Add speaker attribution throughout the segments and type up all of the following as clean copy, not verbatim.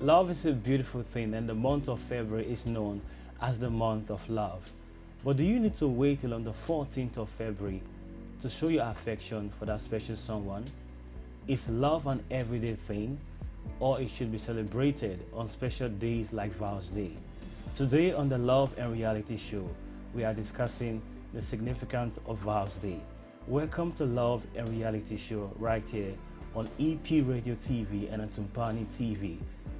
Speaker 1: Love is a beautiful thing, and the month of February is known as the month of love. But do you need to wait till on the 14th of February to show your affection for that special someone? Is love an everyday thing, or it should be celebrated on special days like Vows Day? Today on the Love and Reality Show, we are discussing the significance of Vows Day. Welcome to Love and Reality Show right here on EP Radio TV and on Tumpani TV.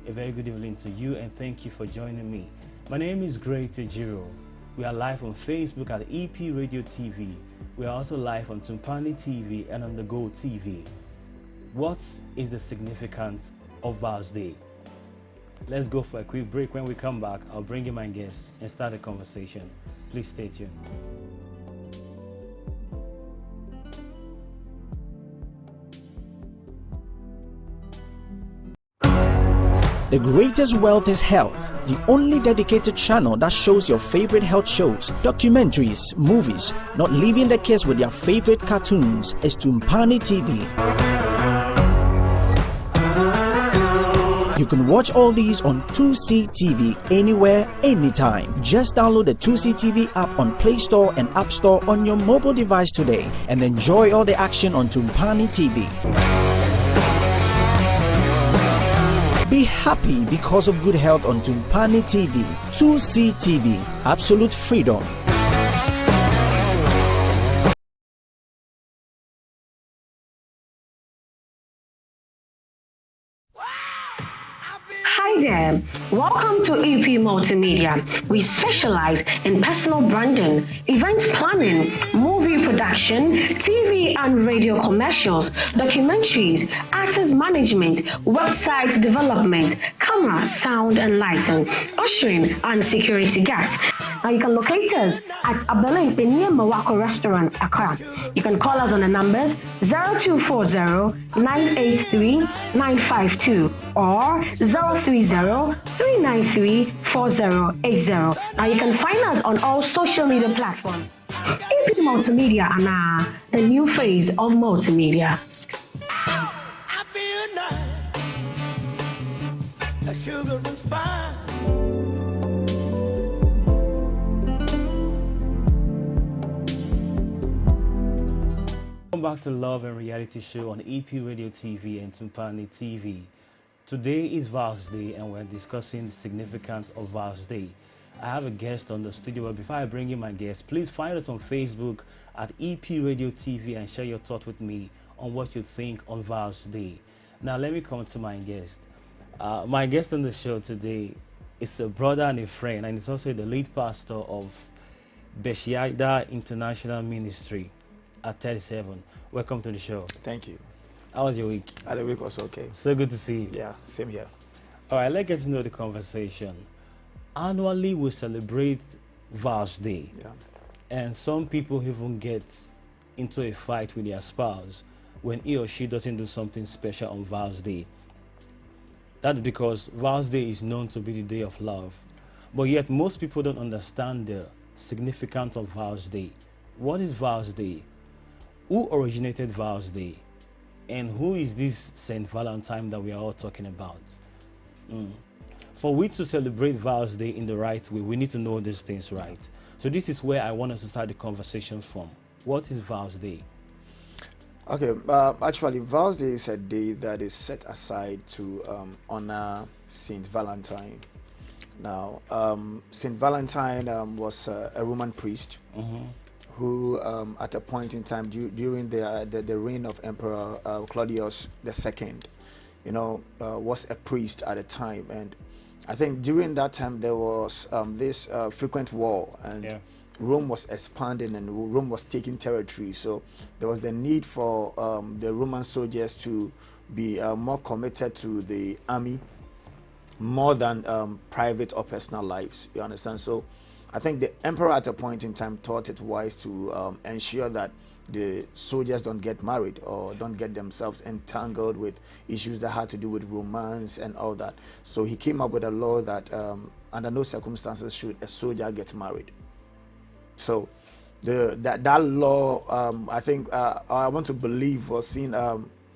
Speaker 1: A very good evening to you and thank you for joining me. My name is Ejiro. We are live on Facebook at EP Radio TV. We are also live on Tumpani TV and on the Go TV. What is the significance of Vows Day? Let's go for a quick break. When we come back, I'll bring in my guest and start the conversation. Please stay tuned.
Speaker 2: The greatest wealth is health. The only dedicated channel that shows your favorite health shows, documentaries, movies, not leaving the kids with their favorite cartoons is Tumpani TV. You can watch all these on 2C TV anywhere, anytime. Just download the 2C TV app on Play Store and App Store on your mobile device today and enjoy all the action on Tumpani TV. Be happy because of good health on Tumpani TV. 2C TV, absolute freedom.
Speaker 3: Hi there, welcome to EP Multimedia. We specialize in personal branding, event planning, movie production, TV and radio commercials, documentaries, artist management, website development, camera, sound and lighting, ushering and security guards. Now you can locate us at Abele near Mawako Restaurant, Accra. You can call us on the numbers 0240-983-952 or 030-393-4080. Now you can find us on all social media platforms. EP Multimedia and the new phase of multimedia.
Speaker 4: I feel nice, a sugar and spice.
Speaker 1: Welcome back to Love and Reality Show on EP Radio TV and Tumpani TV. Today is Vows Day and we're discussing the significance of Vows Day. I have a guest on the studio, but before I bring in my guest, please find us on Facebook at EP Radio TV and share your thought with me on what you think on Vows Day. Now let me come to my guest. My guest on the show today is a brother and a friend, and he's also the lead pastor of Beshiada International Ministry at 37. Welcome to the show.
Speaker 5: Thank you.
Speaker 1: How was your week?
Speaker 5: The week was okay.
Speaker 1: So good to see you.
Speaker 5: Yeah, same here.
Speaker 1: All right, let's get to know the conversation. Annually, we celebrate Vows Day.
Speaker 5: Yeah.
Speaker 1: And some people even get into a fight with their spouse when he or she doesn't do something special on Vows Day. That's because Vows Day is known to be the day of love. But yet, most people don't understand the significance of Vows Day. What is Vows Day? Who originated Vows Day? And who is this Saint Valentine that we are all talking about? For we to celebrate Vows Day in the right way, we need to know these things right. So this is where I want us to start the conversation from. What is Vows Day?
Speaker 5: Okay, actually, Vows Day is a day that is set aside to honor Saint Valentine. Now, Saint Valentine was a Roman priest. Who at a point in time during the reign of Emperor Claudius II, was a priest at a time, and I think during that time there was this frequent war, and Rome was expanding and Rome was taking territory, so there was the need for the Roman soldiers to be more committed to the army more than private or personal lives, you understand? So I think the emperor at a point in time thought it wise to ensure that the soldiers don't get married or don't get themselves entangled with issues that had to do with romance and all that. So he came up with a law that under no circumstances should a soldier get married. So that law, I think, I want to believe, was seen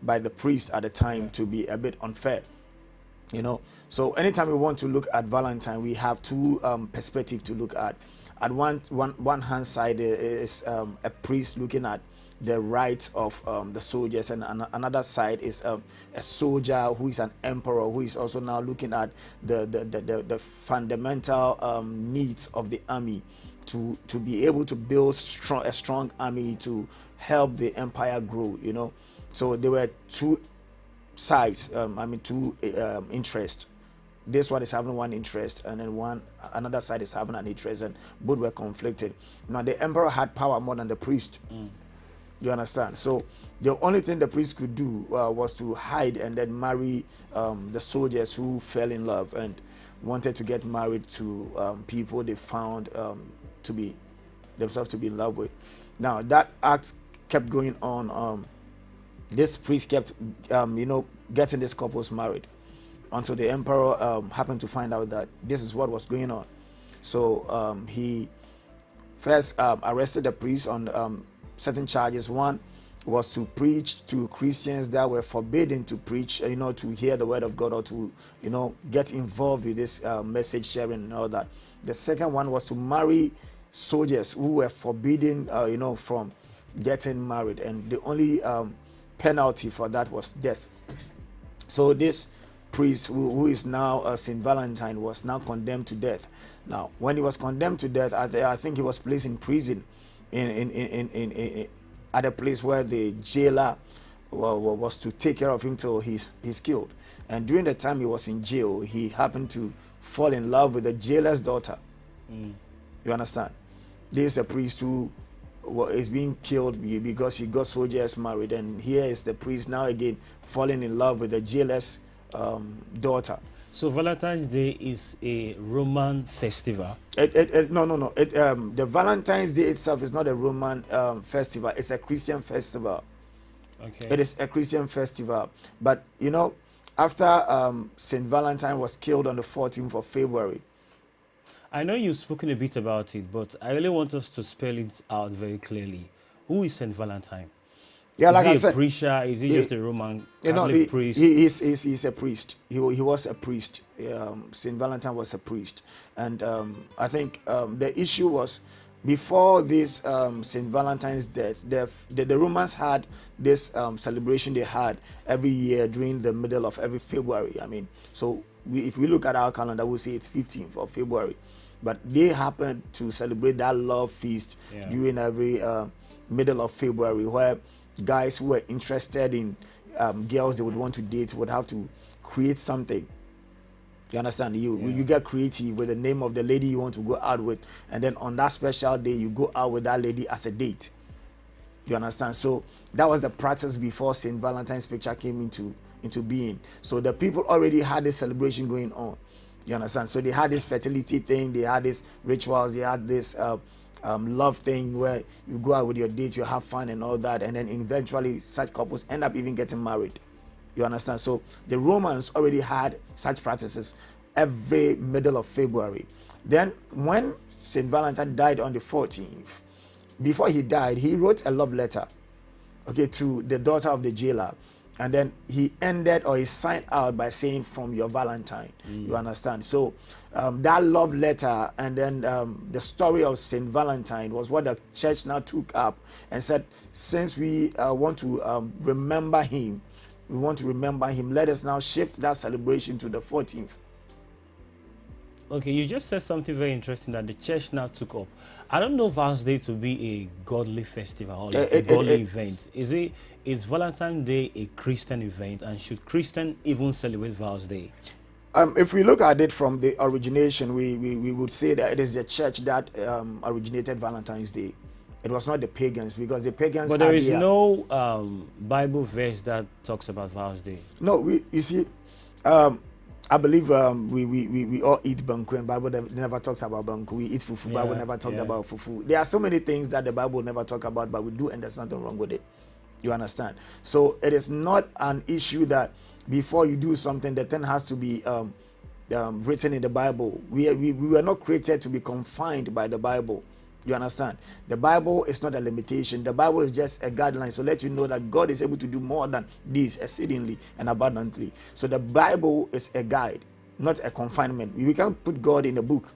Speaker 5: by the priest at the time to be a bit unfair. You know, so anytime we want to look at Valentine, we have two perspectives to look at. At one hand side is a priest looking at the rights of the soldiers, and another side is a soldier who is an emperor, who is also now looking at the fundamental needs of the army to be able to build a strong army to help the empire grow. You know, so there were two sides, two interests. This one is having one interest, and then another side is having an interest, and both were conflicted. Now the emperor had power more than the priest. You understand? So the only thing the priest could do was to hide and then marry the soldiers who fell in love and wanted to get married to people they found to be themselves to be in love with. Now that act kept going on. This priest kept getting these couples married until the emperor happened to find out that this is what was going on. So he first arrested the priest on certain charges. One was to preach to Christians that were forbidden to preach, to hear the word of God, or to, get involved with this message sharing and all that. The second one was to marry soldiers who were forbidden, from getting married, and the only penalty for that was death. So this priest, who is now Saint Valentine, was now condemned to death. Now, when he was condemned to death, I think he was placed in prison in at a place where the jailer was to take care of him till he's killed. And during the time he was in jail, he happened to fall in love with the jailer's daughter. You understand? This is a priest who is being killed because he got soldiers married, and here is the priest now again falling in love with the jailer's daughter.
Speaker 1: So Valentine's Day is a Roman festival?
Speaker 5: No. The Valentine's Day itself is not a Roman festival. It's a Christian festival.
Speaker 1: Okay.
Speaker 5: It is a Christian festival. But, after St. Valentine was killed on the 14th of February.
Speaker 1: I know you've spoken a bit about it, but I really want us to spell it out very clearly. Who is St. Valentine?
Speaker 5: Yeah, like
Speaker 1: is he a preacher? Is he just a Roman Catholic priest?
Speaker 5: He's a priest. He was a priest. Saint Valentine was a priest, and I think the issue was before this Saint Valentine's death. The Romans had this celebration they had every year during the middle of every February. I mean, so if we look at our calendar, we'll say it's 15th of February, but they happened to celebrate that love feast during every middle of February, where guys who were interested in girls they would want to date would have to create something. You understand? You get creative with the name of the lady you want to go out with, and then on that special day you go out with that lady as a date. You understand? So that was the practice before Saint Valentine's picture came into being. So the people already had this celebration going on. You understand? So they had this fertility thing, they had this rituals, they had this love thing where you go out with your date, you have fun and all that, and then eventually such couples end up even getting married. You understand? So the Romans already had such practices every middle of February. Then when Saint Valentine died on the 14th, before he died, he wrote a love letter, to the daughter of the jailer. And then he ended, or he signed out by saying, "From your Valentine." You understand? So that love letter and then the story of Saint Valentine was what the church now took up and said, since we want to remember him, let us now shift that celebration to the 14th.
Speaker 1: Okay, you just said something very interesting that the church now took up. I don't know Val's Day to be a godly festival or like a godly event. Is Valentine's Day a Christian event, and should Christians even celebrate Val's Day?
Speaker 5: If we look at it from the origination, we would say that it is the church that originated Valentine's Day. It was not the pagans, because the pagans.
Speaker 1: But there is no Bible verse that talks about Val's Day.
Speaker 5: No, you see, I believe we all eat banku, and Bible never talks about banku. We eat fufu. Bible never talked about fufu. There are so many things that the Bible never talk about, but we do, and there's nothing wrong with it. You understand? So it is not an issue that before you do something, the thing has to be written in the Bible. We were not created to be confined by the Bible. You understand? The Bible is not a limitation. The Bible is just a guideline. So let you know that God is able to do more than this exceedingly and abundantly. So the Bible is a guide, not a confinement. We can't put God in a book.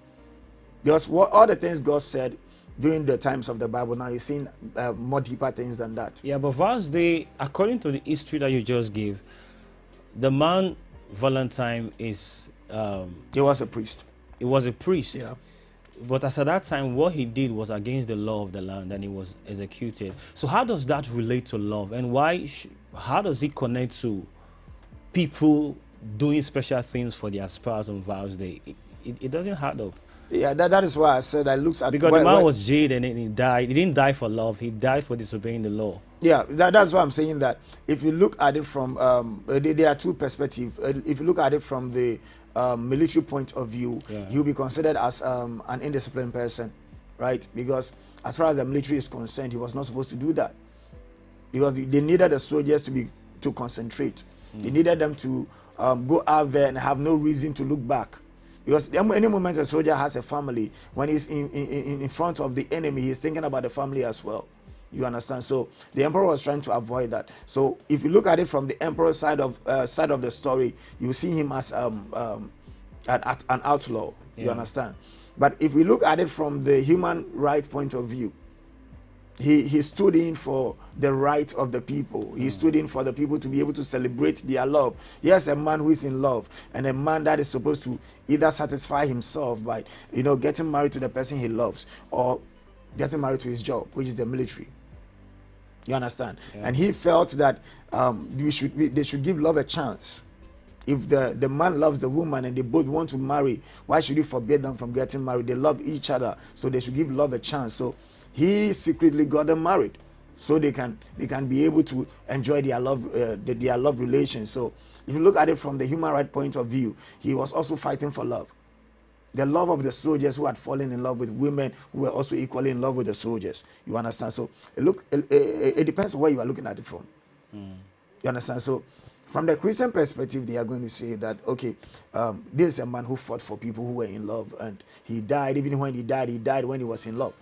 Speaker 5: Because all the things God said during the times of the Bible, now you're seeing more deeper things than that.
Speaker 1: Yeah, but Vows Day, according to the history that you just gave, the man Valentine is...
Speaker 5: he was a priest.
Speaker 1: He was a priest.
Speaker 5: Yeah.
Speaker 1: But as at that time, what he did was against the law of the land, and he was executed. So how does that relate to love? And how does it connect to people doing special things for their spouse on Vows Day? It doesn't add up.
Speaker 5: Yeah, that is why I said that looks at...
Speaker 1: Because the man was jailed and he died. He didn't die for love. He died for disobeying the law.
Speaker 5: Yeah, that's why I'm saying that. If you look at it from... there are two perspectives. If you look at it from the military point of view, you'll be considered as an indisciplined person, right? Because as far as the military is concerned, he was not supposed to do that. Because they needed the soldiers to concentrate. They needed them to go out there and have no reason to look back. Because any moment a soldier has a family, when he's in front of the enemy, he's thinking about the family as well. You understand? So the emperor was trying to avoid that. So if you look at it from the emperor's side of the story, you see him as an outlaw. You understand? But if we look at it from the human right point of view, he stood in for the right of the people. He stood in for the people to be able to celebrate their love. Yes, a man who is in love, and a man that is supposed to either satisfy himself by, getting married to the person he loves, or getting married to his job, which is the military. You understand? Yeah. And he felt that they should give love a chance. If the man loves the woman and they both want to marry, why should he forbid them from getting married? They love each other, so they should give love a chance. So he secretly got them married, so they can be able to enjoy their love relations. So if you look at it from the human right point of view, he was also fighting for love. The love of the soldiers who had fallen in love with women who were also equally in love with the soldiers. You understand? So it depends on where you are looking at it from. You understand? So from the Christian perspective, they are going to say that, okay, this is a man who fought for people who were in love, and he died. Even when he died when he was in love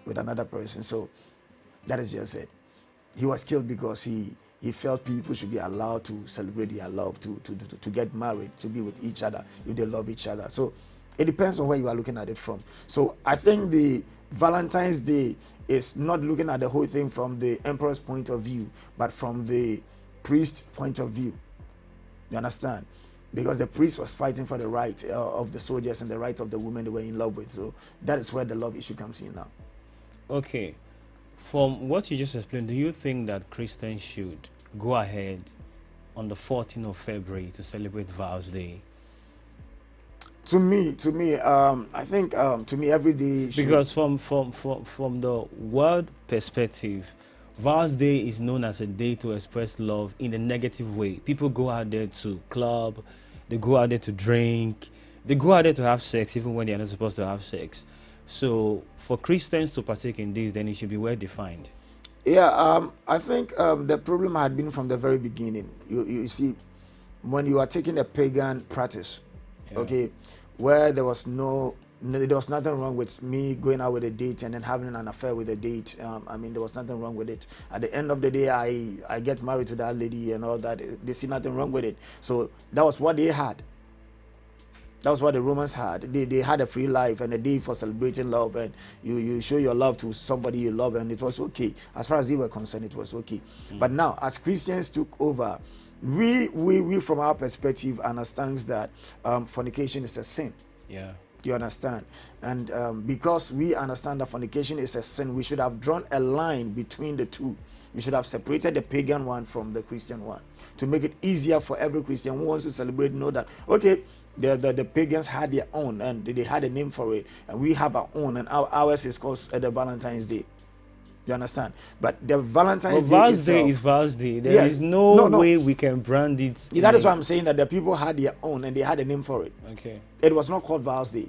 Speaker 5: with another person. So that is just it. He was killed because he felt people should be allowed to celebrate their love, to get married, to be with each other if they love each other. So it depends on where you are looking at it from. So I think the Valentine's Day is not looking at the whole thing from the emperor's point of view, but from the priest point of view. You understand? Because the priest was fighting for the right of the soldiers and the right of the women they were in love with. So that is where the love issue comes in now.
Speaker 1: Okay. From what you just explained, do you think that Christians should go ahead on the 14th of February to celebrate Vows Day?
Speaker 5: To me, I think to me every day should...
Speaker 1: Because from the world perspective, Vows Day is known as a day to express love in a negative way. People go out there to club, they go out there to drink, they go out there to have sex even when they are not supposed to have sex. So for Christians to partake in this, then it should be well defined.
Speaker 5: Yeah, I think the problem had been from the very beginning. You see, when you are taking a pagan practice, okay, where there was nothing wrong with me going out with a date and then having an affair with a date. I mean, there was nothing wrong with it. At the end of the day, I get married to that lady and all that. They see nothing wrong with it. So that was what they had. That was what the Romans had. They had a free life and a day for celebrating love, and you show your love to somebody you love, and it was okay. As far as they were concerned, it was okay. But now, as Christians took over, we from our perspective understands that fornication is a sin.
Speaker 1: Yeah.
Speaker 5: You understand? And because we understand that fornication is a sin, we should have drawn a line between the two. We should have separated the pagan one from the Christian one to make it easier for every Christian who wants to celebrate know that, okay, the pagans had their own and they had a name for it, and we have our own, and ours is called the Valentine's Day. You understand? But the Valentine's Day
Speaker 1: Vows Day is Vows Day. There is no way we can brand it.
Speaker 5: Yeah, that is why I'm saying that the people had their own and they had a name for it.
Speaker 1: Okay.
Speaker 5: It was not called Vows Day.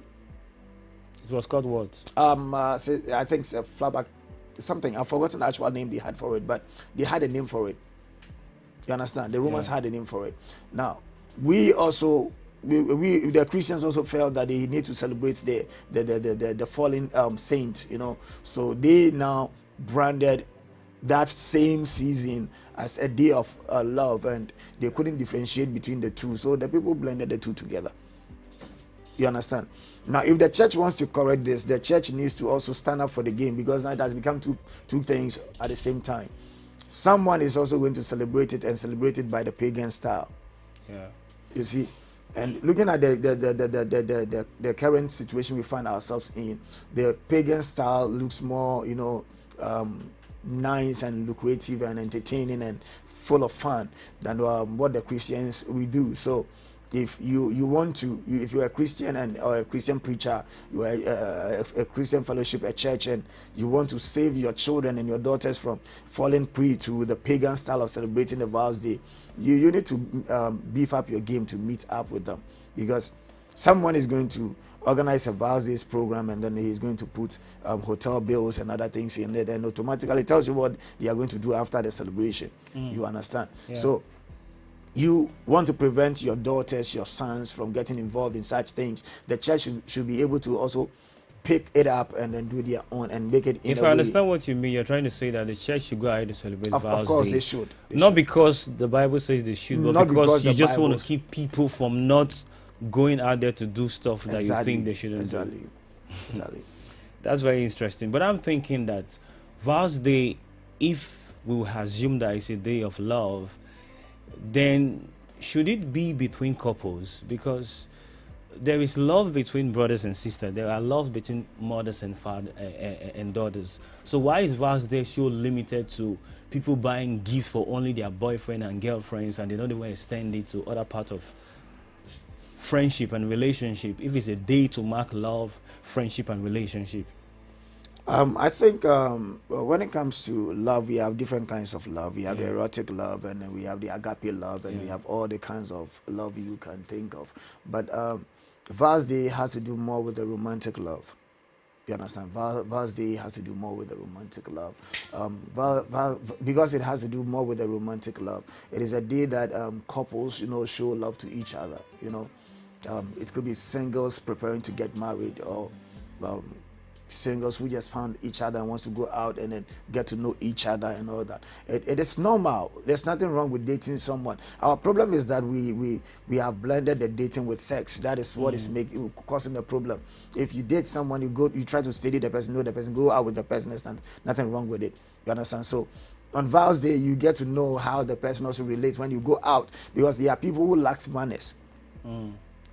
Speaker 1: It was called what?
Speaker 5: I think it's a flabberg, something. I've forgotten the actual name they had for it, but they had a name for it. You understand? The Romans had a name for it. Now, we also we the Christians also felt that they need to celebrate the fallen saint, so they now branded that same season as a day of love, and they couldn't differentiate between the two, so the people blended the two together. You understand? Now, if the church wants to correct this, the church needs to also stand up for the game, because now it has become two things at the same time. Someone is also going to celebrate it, and celebrate it by the pagan style.
Speaker 1: Yeah.
Speaker 5: You see, and looking at the current situation we find ourselves in, the pagan style looks more, nice and lucrative and entertaining and full of fun than what the Christians we do. So if you want to, if you're a Christian or a Christian preacher, you are a Christian fellowship, a church, and you want to save your children and your daughters from falling prey to the pagan style of celebrating the vows day, you need to beef up your game to meet up with them, because someone is going to organize a vows days program, and then he's going to put hotel bills and other things in there, and automatically tells you what they are going to do after the celebration. You understand?
Speaker 1: Yeah.
Speaker 5: So you want to prevent your daughters, your sons from getting involved in such things. The church should be able to also pick it up and then do their own and make it in
Speaker 1: If
Speaker 5: a
Speaker 1: I
Speaker 5: way.
Speaker 1: understand what you mean, you're trying to say that the church should go ahead to celebrate
Speaker 5: Of
Speaker 1: vows
Speaker 5: course
Speaker 1: day.
Speaker 5: they should. They
Speaker 1: Not
Speaker 5: should.
Speaker 1: because the Bible says they should, but
Speaker 5: Not
Speaker 1: because
Speaker 5: because
Speaker 1: you
Speaker 5: the
Speaker 1: just want
Speaker 5: Bible-
Speaker 1: to keep people from not going out there to do stuff that you
Speaker 5: Exactly.
Speaker 1: think they shouldn't do.
Speaker 5: Exactly. Exactly.
Speaker 1: That's very interesting. But I'm thinking that vows day, if we will assume that it's a day of love, then should it be between couples? Because there is love between brothers and sisters. There are love between mothers and father and daughters. So why is vows day so limited to people buying gifts for only their boyfriend and girlfriends, and they don't even extend it to other part of friendship and relationship? If it's a day to mark love, friendship, and relationship.
Speaker 5: I think when it comes to love, we have different kinds of love. We have the erotic love, and then we have the agape love, and we have all the kinds of love you can think of. But Vows Day has to do more with the romantic love. You understand? Vows Day has to do more with the romantic love. Because it has to do more with the romantic love, it is a day that couples, show love to each other. It could be singles preparing to get married, or singles who just found each other and wants to go out and then get to know each other and all that. It is normal. There's nothing wrong with dating someone. Our problem is that we have blended the dating with sex. That is what is causing the problem. If you date someone, you try to study the person, know the person, go out with the person. There's nothing wrong with it. You understand? So on Vows Day, you get to know how the person also relates when you go out, because there are people who lack manners.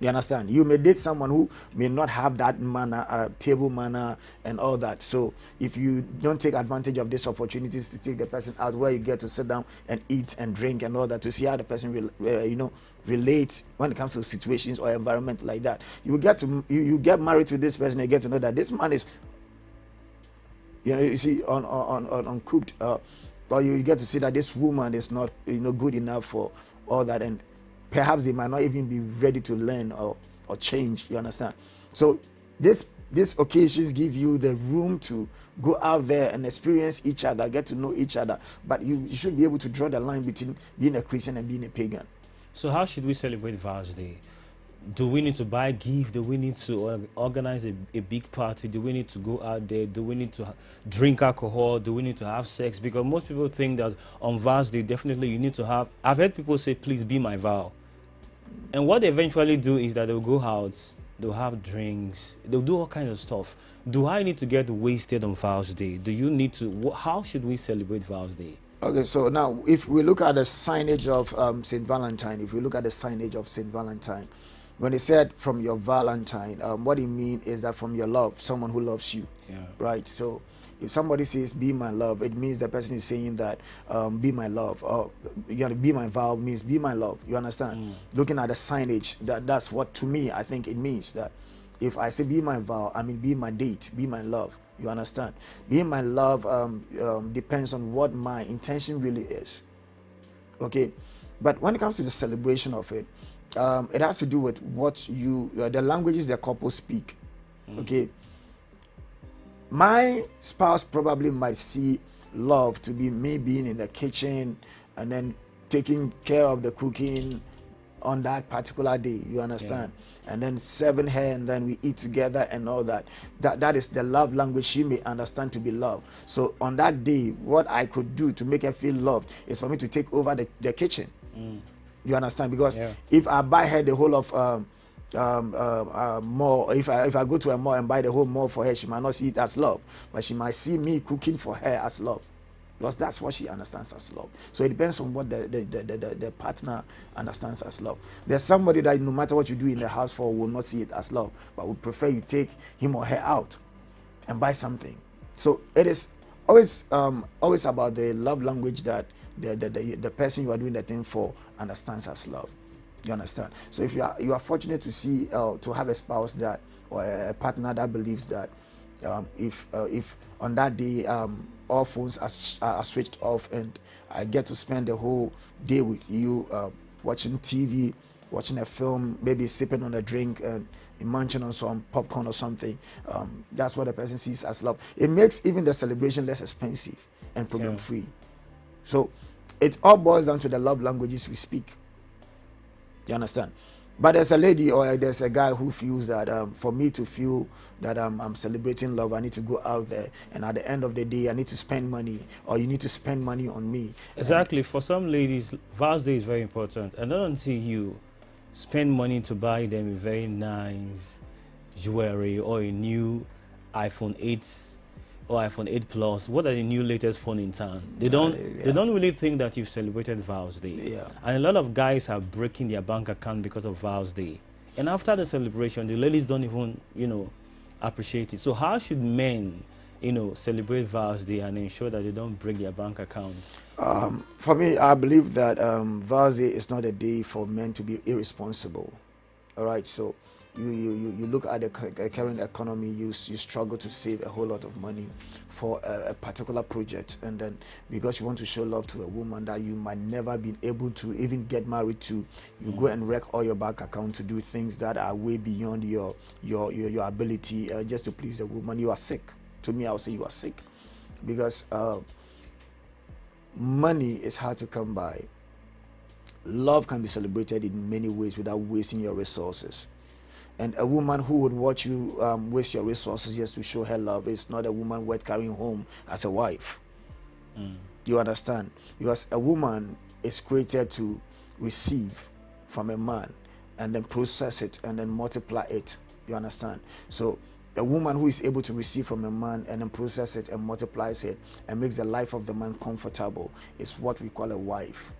Speaker 5: You understand? You may date someone who may not have that manner, table manner and all that. So if you don't take advantage of these opportunities to take the person out where you get to sit down and eat and drink and all that, to see how the person relate when it comes to situations or environment like that, you get married to this person and you get to know that this man is, you see, uncooked, or you get to see that this woman is not good enough for all that, and perhaps they might not even be ready to learn or change. You understand? So these occasions give you the room to go out there and experience each other, get to know each other. But you should be able to draw the line between being a Christian and being a pagan.
Speaker 1: So how should we celebrate Vows Day? Do we need to buy gifts? Do we need to organize a big party? Do we need to go out there? Do we need to drink alcohol? Do we need to have sex? Because most people think that on Vows Day, definitely you need to have... I've heard people say, please be my vow. And what they eventually do is that they'll go out, they'll have drinks, they'll do all kinds of stuff. Do I need to get wasted on Vows Day? Do you need to... How should we celebrate Vows Day?
Speaker 5: Okay, so now if we look at the signage of St. Valentine, when it said from your Valentine, what it means is that from your love, someone who loves you, right? So if somebody says be my love, it means the person is saying that be my love, or be my vow means be my love. You understand? Looking at the signage, that's what, to me, I think it means that if I say be my vow, I mean be my date, be my love. You understand? Being my love depends on what my intention really is. Okay, but when it comes to the celebration of it, it has to do with what the languages the couple speak. Okay, my spouse probably might see love to be me being in the kitchen and then taking care of the cooking, on that particular day, you understand? And then serving her, and then we eat together and all that. That is the love language she may understand to be love. So on that day, what I could do to make her feel loved is for me to take over the kitchen. You understand? Because if I buy her the whole of mall, if I go to a mall and buy the whole mall for her, she might not see it as love, but she might see me cooking for her as love, because that's what she understands as love. So it depends on what the partner understands as love. There's somebody that no matter what you do in the house for will not see it as love, but would prefer you take him or her out and buy something. So it is always about the love language that the person you are doing the thing for understands as love. You understand? So if you are fortunate to see to have a spouse that, or a partner that believes that if on that day all phones are switched off and I get to spend the whole day with you, watching TV, watching a film, maybe sipping on a drink and munching on some popcorn or something, that's what the person sees as love. It makes even the celebration less expensive and problem free. So it all boils down to the love languages we speak. You understand? But there's a lady or there's a guy who feels that for me to feel that I'm celebrating love, I need to go out there, and at the end of the day I need to spend money, or you need to spend money on me.
Speaker 1: Exactly. For some ladies, Vows Day is very important, and not until you spend money to buy them a very nice jewelry or a new iPhone 8 or iPhone 8 Plus, what are the new latest phone in town? They don't really think that you've celebrated Vows Day. And a lot of guys are breaking their bank account because of Vows Day. And after the celebration, the ladies don't even, appreciate it. So how should men, celebrate Vows Day and ensure that they don't break their bank account?
Speaker 5: For me, I believe that Vows Day is not a day for men to be irresponsible. All right, so you look at the current economy, you struggle to save a whole lot of money for a particular project, and then because you want to show love to a woman that you might never be able to even get married to, you go and wreck all your bank account to do things that are way beyond your ability, just to please the woman. You are sick. To me, I would say you are sick, because money is hard to come by. Love can be celebrated in many ways without wasting your resources. And a woman who would watch you waste your resources just to show her love is not a woman worth carrying home as a wife. You understand? Because a woman is created to receive from a man and then process it and then multiply it. You understand? So a woman who is able to receive from a man and then process it and multiplies it and makes the life of the man comfortable is what we call a wife.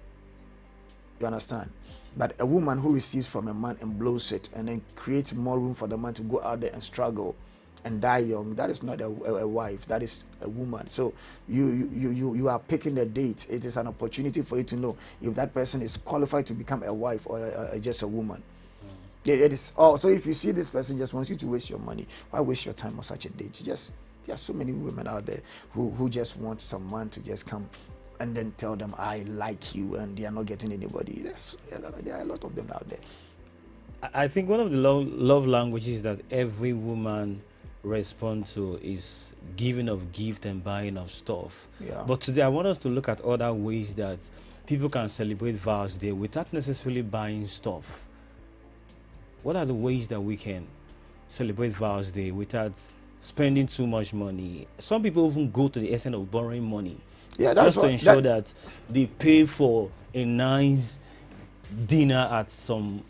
Speaker 5: You understand? But a woman who receives from a man and blows it and then creates more room for the man to go out there and struggle and die young, that is not a wife, that is a woman. So you are picking a date. It is an opportunity for you to know if that person is qualified to become a wife or just a woman. It is all. So if you see this person just wants you to waste your money, why waste your time on such a date? There are so many women out there who just want some man to just come and then tell them I like you, and they are not getting anybody. There are a lot of them out there.
Speaker 1: I think one of the love languages that every woman responds to is giving of gift and buying of stuff. But today I want us to look at other ways that people can celebrate Vows Day without necessarily buying stuff. What are the ways that we can celebrate Vows Day without spending too much money? Some people even go to the extent of borrowing money. That's just to ensure that they pay for a nice dinner at some,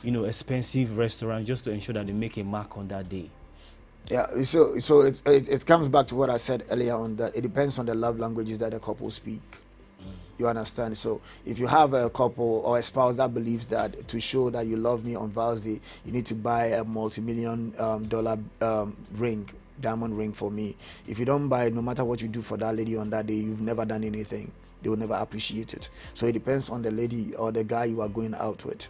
Speaker 1: expensive restaurant, just to ensure that they make a mark on that day.
Speaker 5: So it comes back to what I said earlier on, that it depends on the love languages that the couple speak. You understand? So if you have a couple or a spouse that believes that to show that you love me on Vows Day, you need to buy a multi-million dollar diamond ring for me. If you don't buy it, no matter what you do for that lady on that day, you've never done anything. They will never appreciate it. So it depends on the lady or the guy you are going out with.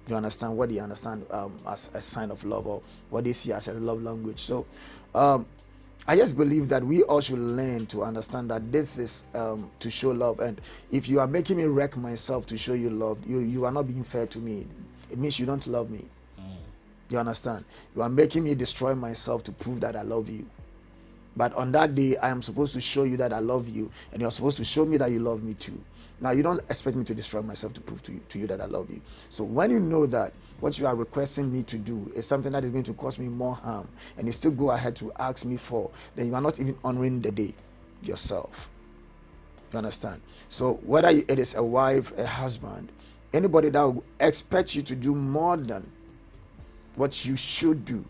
Speaker 5: You understand what they understand as a sign of love, or what they see as a love language. So I just believe that we all should learn to understand that this is to show love. And if you are making me wreck myself to show you love, you are not being fair to me. It means you don't love me. You understand? You are making me destroy myself to prove that I love you. But on that day, I am supposed to show you that I love you, and you're supposed to show me that you love me too. Now, you don't expect me to destroy myself to prove to you that I love you. So when you know that what you are requesting me to do is something that is going to cause me more harm, and you still go ahead to ask me for, then you are not even honoring the day yourself. You understand? So whether it is a wife, a husband, anybody that will expect you to do more than what you should do,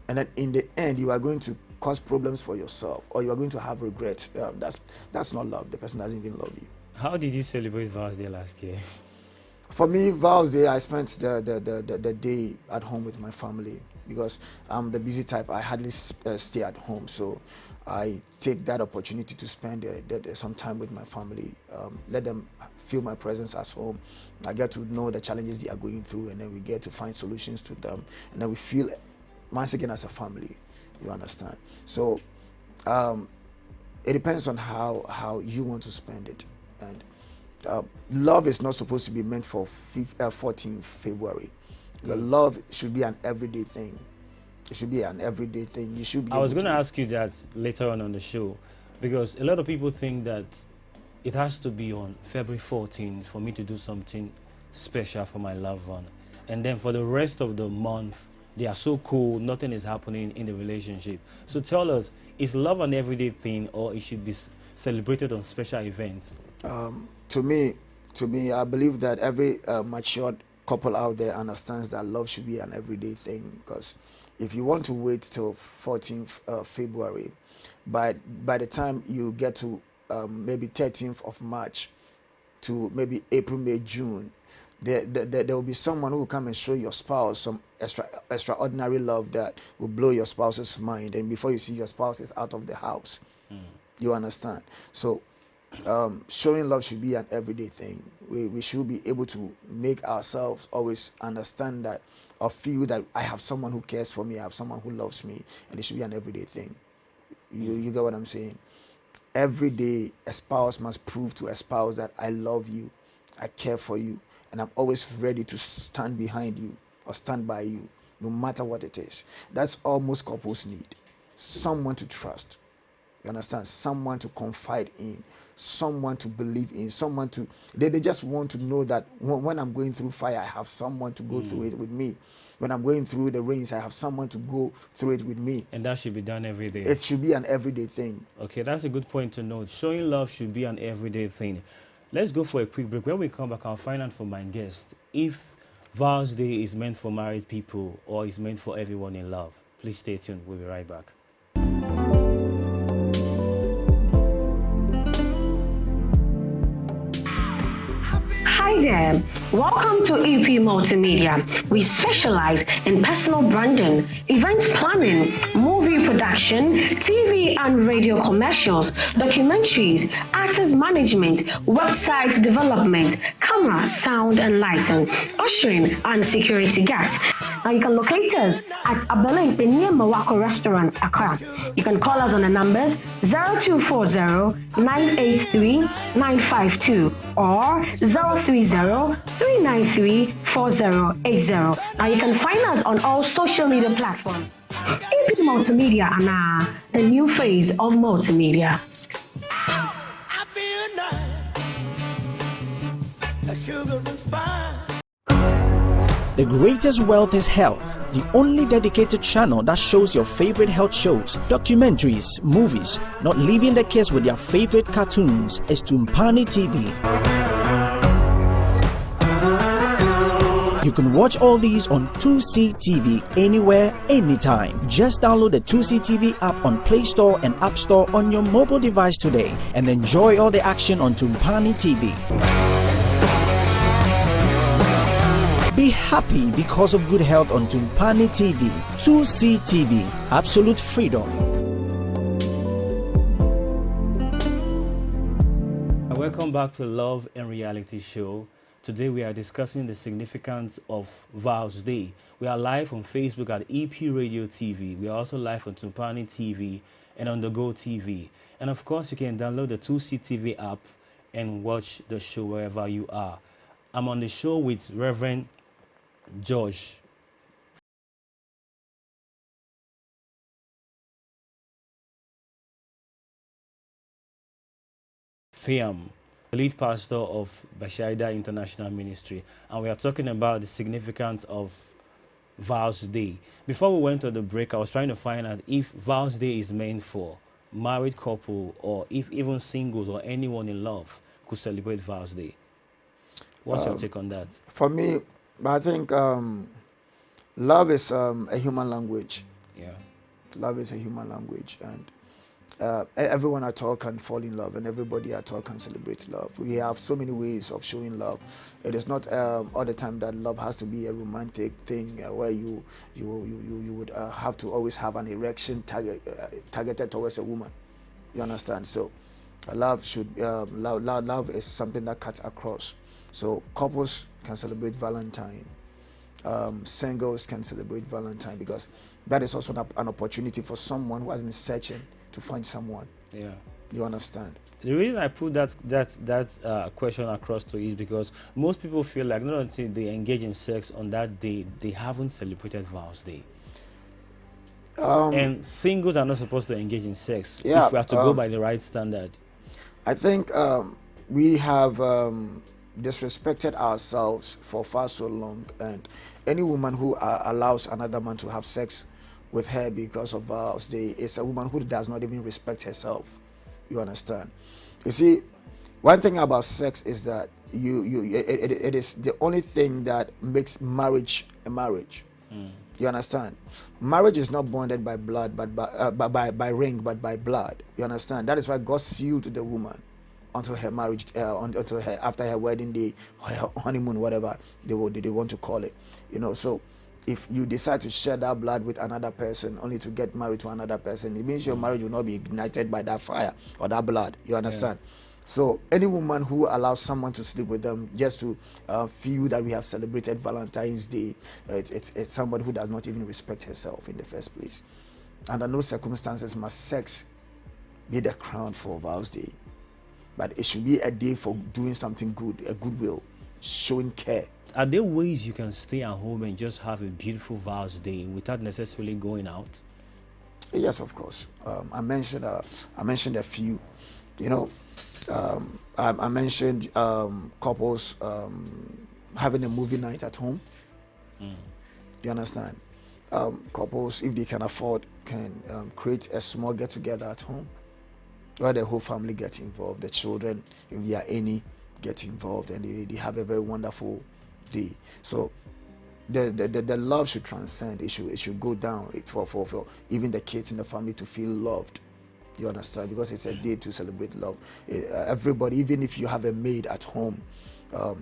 Speaker 5: and then in the end you are going to cause problems for yourself, or you are going to have regret, that's not love. The person doesn't even love you.
Speaker 1: How did you celebrate Val's Day last year?
Speaker 5: For me, Val's Day, I spent the day at home with my family, because I'm the busy type. I hardly stay at home, so I take that opportunity to spend some time with my family, let them feel my presence at home. I get to know the challenges they are going through, and then we get to find solutions to them, and then we feel once again as a family. You understand? So it depends on how you want to spend it. And love is not supposed to be meant for 14th February. Love should be an everyday thing. It should be an everyday thing. You should be.
Speaker 1: I was going to ask you that later on the show, because a lot of people think that it has to be on February 14th for me to do something special for my loved one, and then for the rest of the month they are so cool, nothing is happening in the relationship. So tell us, is love an everyday thing, or it should be celebrated on special events?
Speaker 5: To me, I believe that every matured couple out there understands that love should be an everyday thing. Because if you want to wait till 14th February, by the time you get to maybe 13th of March to maybe April, May, June, there will be someone who will come and show your spouse some extraordinary love that will blow your spouse's mind, and before you see, your spouse is out of the house. You understand? So showing love should be an everyday thing. We should be able to make ourselves always understand that, or feel that I have someone who cares for me, I have someone who loves me, and it should be an everyday thing. You get what I'm saying? Every day, a spouse must prove to a spouse that I love you, I care for you, and I'm always ready to stand behind you or stand by you, no matter what it is. That's all most couples need. Someone to trust. You understand? Someone to confide in, someone to believe in, someone to, they just want to know that when I'm going through fire, I have someone to go through it with me. When I'm going through the rains, I have someone to go through it with me.
Speaker 1: And that should be done every day.
Speaker 5: It should be an everyday thing.
Speaker 1: Okay, that's a good point to note. Showing love should be an everyday thing. Let's go for a quick break. When we come back, I'll find out from my guest if Val's Day is meant for married people or is meant for everyone in love. Please stay tuned. We'll be right back.
Speaker 3: Hi there. Welcome to EP Multimedia. We specialize in personal branding, event planning, movie production, TV and radio commercials, documentaries, artist management, website development, camera, sound and lighting, ushering and security guards. Now you can locate us at Abelin near Mawako Restaurant, Accra. You can call us on the numbers 0240-983-952 or 030-393-4080. Now you can find us on all social media platforms. EP Multimedia and the new phase of multimedia.
Speaker 4: I feel nice, a sugar and spice.
Speaker 2: The greatest wealth is health, the only dedicated channel that shows your favorite health shows, documentaries, movies, not leaving the kids with their favorite cartoons, is Tumpani TV. You can watch all these on 2C TV anywhere, anytime. Just download the 2C TV app on Play Store and App Store on your mobile device today and enjoy all the action on Tumpani TV. Be happy because of good health on Tumpani TV. 2C TV, absolute freedom.
Speaker 1: Welcome back to Love and Reality Show. Today we are discussing the significance of Val's Day. We are live on Facebook at EP Radio TV. We are also live on Tumpani TV and on the Go TV. And of course, you can download the 2C TV app and watch the show wherever you are. I'm on the show with Reverend George Fiam, the lead pastor of Bashaida International Ministry, and we are talking about the significance of Vows Day. Before we went to the break, I was trying to find out if Vows Day is meant for married couple or if even singles or anyone in love could celebrate Vows Day. What's your take on that?
Speaker 5: For me, I think love is a human language.
Speaker 1: Yeah.
Speaker 5: Love is a human language, and everyone at all can fall in love, and everybody at all can celebrate love. We have so many ways of showing love. It is not all the time that love has to be a romantic thing where you would have to always have an erection targeted towards a woman. You understand? So, love should love is something that cuts across. So couples can celebrate Valentine. Singles can celebrate Valentine, because that is also an opportunity for someone who has been searching to find someone.
Speaker 1: Yeah.
Speaker 5: You understand?
Speaker 1: The reason I put that question across to you is because most people feel like not until they engage in sex on that day, they haven't celebrated Vows Day. And singles are not supposed to engage in sex if we have to go by the right standard.
Speaker 5: I think we have disrespected ourselves for far so long, and any woman who allows another man to have sex with her because of Vows Day is a woman who does not even respect herself. You understand? You see, one thing about sex is that it is the only thing that makes marriage a marriage. You understand? Marriage is not bonded by blood, but by ring, but by blood. You understand? That is why God sealed the woman until her marriage, until her after her wedding day, her honeymoon, whatever they want to call it. You know, so if you decide to share that blood with another person only to get married to another person, it means your marriage will not be ignited by that fire or that blood. You understand? Yeah. So any woman who allows someone to sleep with them just to feel that we have celebrated Valentine's Day, it's somebody who does not even respect herself in the first place. Under no circumstances must sex be the crown for Vows Day. But it should be a day for doing something good, a goodwill, showing care.
Speaker 1: Are there ways you can stay at home and just have a beautiful Vows Day without necessarily going out?
Speaker 5: Yes, of course. I mentioned a few. You know, I mentioned couples having a movie night at home. You understand? Couples, if they can afford, can create a small get-together at home where the whole family gets involved. The children, if there are any, get involved, and they have a very wonderful day. So the love should transcend. It should go down for even the kids in the family to feel loved. You understand? Because it's a day to celebrate love. Everybody, even if you have a maid at home,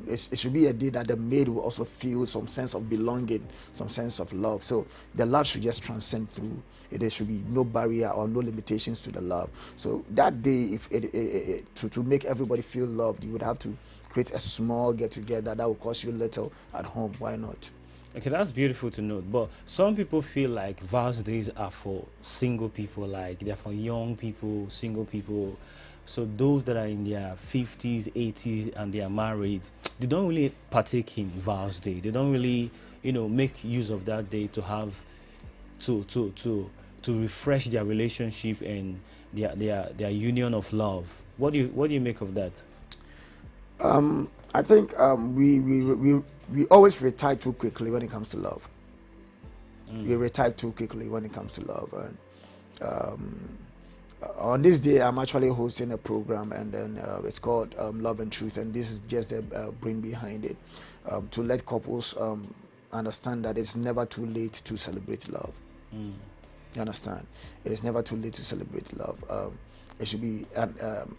Speaker 5: it should be a day that the maid will also feel some sense of belonging, some sense of love. So the love should just transcend through. There should be no barrier or no limitations to the love. So that day, if to make everybody feel loved, you would have to create a small get-together that will cost you little at home. Why not?
Speaker 1: Okay, that's beautiful to note. But some people feel like Vows Days are for single people, like they're for young people, single people. So those that are in their 50s, 80s, and they are married, they don't really partake in Vows Day. They don't really, make use of that day to have to refresh their relationship and their union of love. What do you make of that?
Speaker 5: I think we always retire too quickly when it comes to love. We retire too quickly when it comes to love, and on this day I'm actually hosting a program, and then it's called Love and Truth, and this is just the brain behind it, to let couples understand that it's never too late to celebrate love. You understand? It is never too late to celebrate love. It should be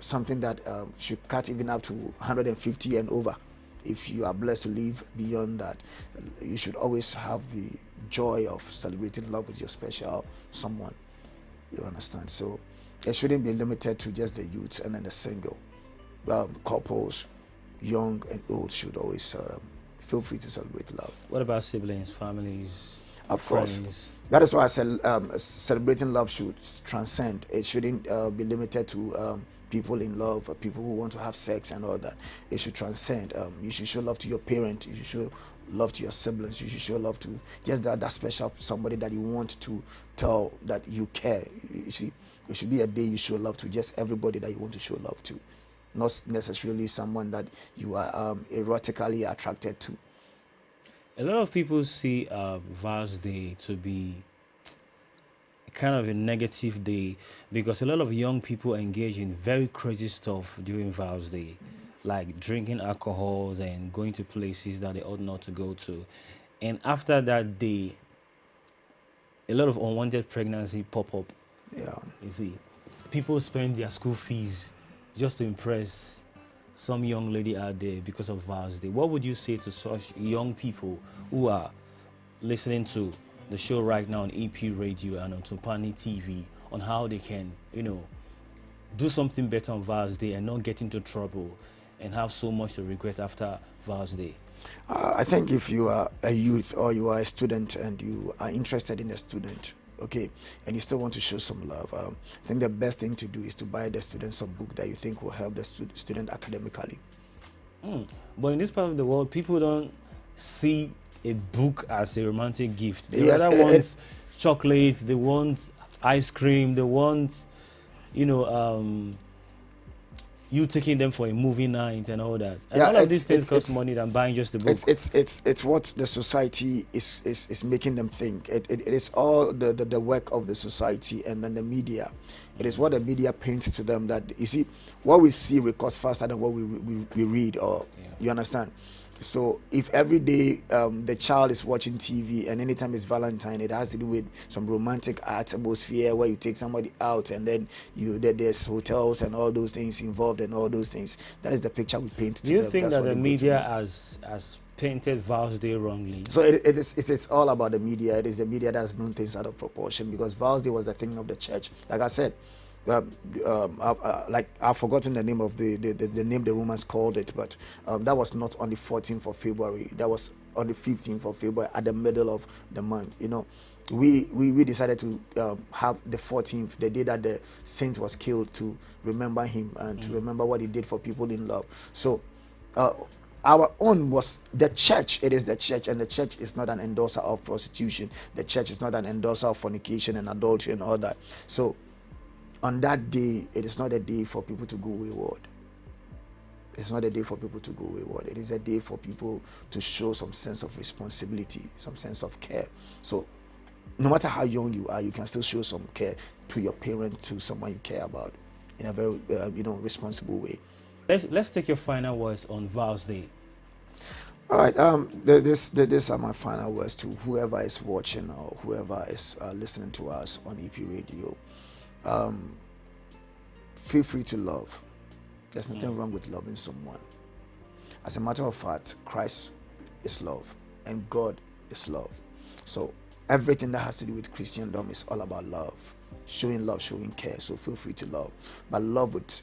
Speaker 5: something that should cut even up to 150 and over. If you are blessed to live beyond that, you should always have the joy of celebrating love with your special someone. You understand? So it shouldn't be limited to just the youths and then the single. Couples, young and old, should always feel free to celebrate love.
Speaker 1: What about siblings, families,
Speaker 5: of
Speaker 1: friends?
Speaker 5: Course. That is why I said celebrating love should transcend. It shouldn't be limited to people in love or people who want to have sex and all that. It should transcend. You should show love to your parent. You should show love to your siblings. You should show love to just that special somebody that you want to tell that you care. You see, it should be a day you show love to just everybody that you want to show love to. not necessarily someone that you are erotically attracted to.
Speaker 1: A lot of people see Vows Day to be kind of a negative day because a lot of young people engage in very crazy stuff during Vows Day, like drinking alcohols and going to places that they ought not to go to. And after that day, a lot of unwanted pregnancy pop up.
Speaker 5: Yeah.
Speaker 1: You see, people spend their school fees just to impress some young lady out there because of Vows Day. What would you say to such young people who are listening to the show right now on EP Radio and on Tumpani TV on how they can, do something better on Vows Day and not get into trouble and have so much to regret after Vows Day?
Speaker 5: I think if you are a youth or you are a student and you are interested in a student, okay, and you still want to show some love, I think the best thing to do is to buy the student some book that you think will help the student academically.
Speaker 1: But in this part of the world, people don't see a book as a romantic gift. They
Speaker 5: Yes,
Speaker 1: rather want chocolate, they want ice cream, they want, you taking them for a movie night and all that. And all of these things cost money than buying just the book.
Speaker 5: It's what the society is making them think. It is all the work of the society and then the media. It is what the media paints to them that, you see, what we see records faster than what we read, or you understand? So if every day the child is watching TV and anytime it's Valentine, it has to do with some romantic atmosphere where you take somebody out and then there's hotels and all those things involved and all those things. That is the picture we paint to them.
Speaker 1: Do you think that the media has painted Vows Day wrongly?
Speaker 5: So it's all about the media. It is the media that has blown things out of proportion, because Vows Day was the thing of the church. Like I said, I've forgotten the name of the name the Romans called it, but that was not on the 14th of February. That was on the 15th of February, at the middle of the month. We decided to have the 14th, the day that the saint was killed, to remember him and to remember what he did for people in love. So our own was the church. It is the church, and the church is not an endorser of prostitution. The church is not an endorser of fornication and adultery and all that. So on that day, it is not a day for people to go wayward. It's not a day for people to go wayward. It is a day for people to show some sense of responsibility, some sense of care. So no matter how young you are, you can still show some care to your parent, to someone you care about, in a very responsible way.
Speaker 1: Let's take your final words on Vows Day.
Speaker 5: All right. These are my final words to whoever is watching or whoever is listening to us on EP Radio. Feel free to love. There's nothing wrong with loving someone. As a matter of fact, Christ is love and God is love. So everything that has to do with Christendom is all about love, showing care. So feel free to love, but love with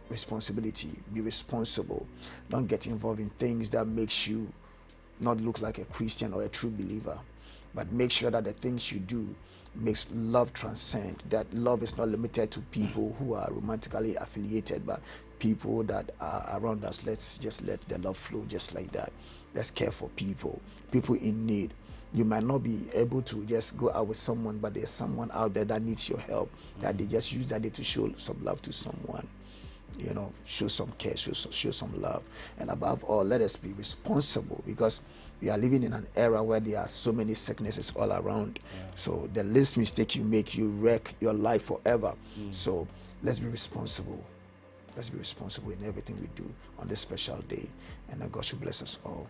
Speaker 5: responsibility. Be responsible. Don't get involved in things that makes you not look like a Christian or a true believer, but make sure that the things you do makes love transcend. That love is not limited to people who are romantically affiliated, but people that are around us. Let's just let the love flow just like that. Let's care for people in need. You might not be able to just go out with someone, but there's someone out there that needs your help, that they just use that day to show some love to someone. Show some care, show some love. And above all, let us be responsible, because we are living in an era where there are so many sicknesses all around. So the least mistake you make, you wreck your life forever. So let's be responsible. Let's be responsible in everything we do on this special day. And that God should bless us all.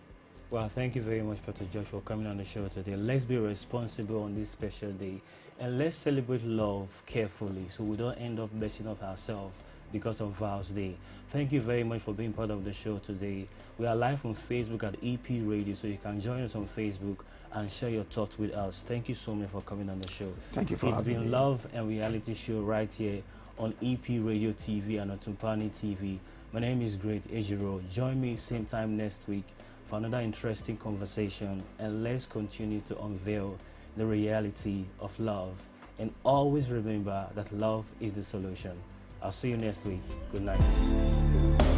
Speaker 1: Well, thank you very much, Pastor Josh, for coming on the show today. Let's be responsible on this special day, and let's celebrate love carefully so we don't end up messing up ourselves because of Vows Day. Thank you very much for being part of the show today. We are live on Facebook at EP Radio, so you can join us on Facebook and share your thoughts with us. Thank you so much for coming on the show.
Speaker 5: Thank you for having me.
Speaker 1: It's been Love and Reality Show right here on EP Radio TV and on Tumpani TV. My name is Great Ejiro. Join me same time next week for another interesting conversation, and let's continue to unveil the reality of love. And always remember that love is the solution. I'll see you next week. Good night.